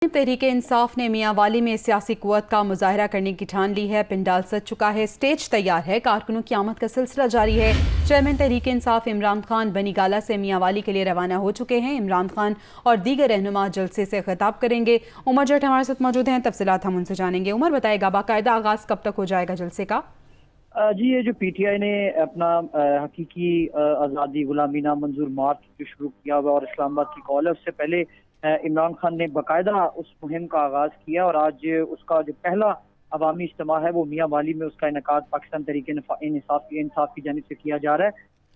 तहरीक इंसाफ ने मियां वाली में सियासी कुव्वत का मुजाहरा करने की ठान ली है। पिंडाल सज चुका है, स्टेज तैयार है, कारकुनों की आमद का सिलसिला जारी है। चेयरमैन तहरीक इंसाफ इमरान खान बनी गाला से मियां वाली के लिए रवाना हो चुके हैं। इमरान खान और दीगर रहनुमा जलसे से खिताब करेंगे। उमर जट हमारे साथ मौजूद हैं, तफसीलात हम उनसे जानेंगे। उमर, बताएगा बाकायदा आगाज कब तक हो जाएगा जलसे का? जी, ये जो पीटीआई ने अपना हकीकी आज़ादी गुलामी नामंजूर मार्च जो शुरू किया हुआ और इस्लामाबाद की कॉल है, उससे पहले इमरान खान ने बाकायदा उस मुहिम का आगाज किया और आज उसका जो पहला अवामी इज्तिमा है वो मियां वाली में उसका इनेकाद पाकिस्तान तहरीक इंसाफ की जानिब से किया जा रहा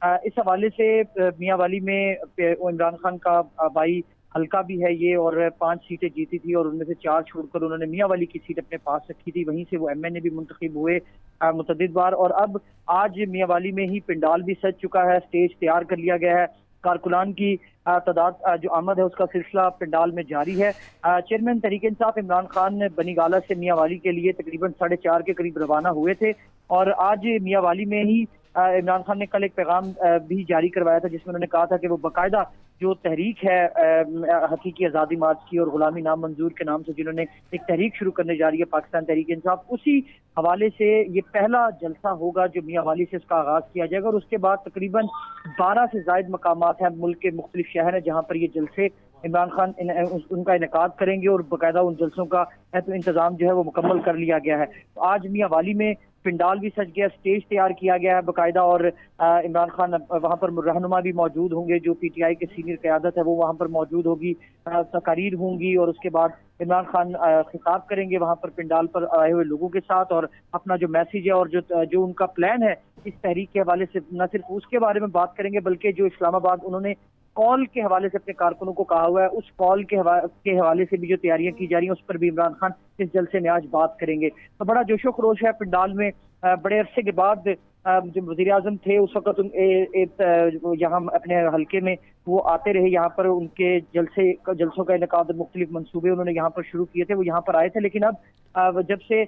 है। इस हवाले से मियां वाली में इमरान खान का भाई हल्का भी है ये, और 5 सीटें जीती थी और उनमें से 4 छोड़कर उन्होंने मियां वाली की सीट अपने पास रखी थी। वहीं से वो एमएनए भी मुंतखब हुए मुतअद्दिद बार, और अब आज मियां वाली में ही पिंडाल भी सज चुका है, स्टेज तैयार कर लिया गया है। कारकुनान की तादाद जो आमद है उसका सिलसिला पिंडाल में जारी है। चेयरमैन तहरीक इंसाफ इमरान खान बनी गाला से मियां वाली के लिए तकरीबन 4:30 के करीब रवाना हुए थे और आज मियां वाली में ही इमरान खान ने कल एक पैगाम भी जारी करवाया था जिसमें उन्होंने कहा था कि वो बाकायदा जो तहरीक है हकीकी आज़ादी मार्च की और गुलामी नामंजूर के नाम से जिन्होंने एक तहरीक शुरू करने जा रही है पाकिस्तान तहरीक इंसाफ, उसी हवाले से ये पहला जलसा होगा जो मियां वाली से इसका आगाज किया जाएगा। और उसके बाद तकरीबन 12 से ज्यादा मकामात हैं मुल्क के मुख्तलिफ शहर हैं जहाँ पर ये जलसे इमरान खान उनका इनेकाद करेंगे और बाकायदा उन जलसों का तो इंतजाम जो है वो मुकम्मल कर लिया गया है। तो आज मियां वाली में पिंडाल भी सज गया, स्टेज तैयार किया गया है बाकायदा, और इमरान खान वहाँ पर रहनुमा भी मौजूद होंगे, जो पीटीआई के सीनियर क़यादत है वो वहाँ पर मौजूद होगी, तकारीर होंगी और उसके बाद इमरान खान खिताब करेंगे वहाँ पर पिंडाल पर आए हुए लोगों के साथ और अपना जो मैसेज है और जो उनका प्लान है इस तहरीक के हवाले से न सिर्फ उसके बारे में बात करेंगे बल्कि जो इस्लामाबाद उन्होंने कॉल के हवाले से अपने कारकुनों को कहा हुआ है उस कॉल के हवाले से भी जो तैयारियां की जा रही हैं उस पर भी इमरान खान इस जलसे में आज बात करेंगे। तो बड़ा जोशो खरोश है पिंडाल में। बड़े अरसे के बाद जो वज़ीर आज़म थे उस वक्त यहाँ अपने हल्के में वो आते रहे, यहाँ पर उनके जलसों का इनेकाद मुख्तलिफ मंसूबे उन्होंने यहाँ पर शुरू किए थे, वो यहाँ पर आए थे। लेकिन अब जब से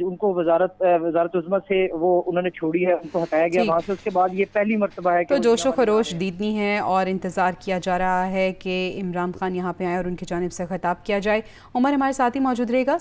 उनको वजारत उज़्मा से वो उन्होंने छोड़ी है, उनको हटाया गया वहाँ से, उसके बाद ये पहली मरतबा है कि तो जोशो खरोश दीदनी है और इंतज़ार किया जा रहा है कि इमरान खान यहाँ पे आए और उनकी जानिब से खिताब किया जाए। उमर हमारे साथ ही मौजूद रहेगा।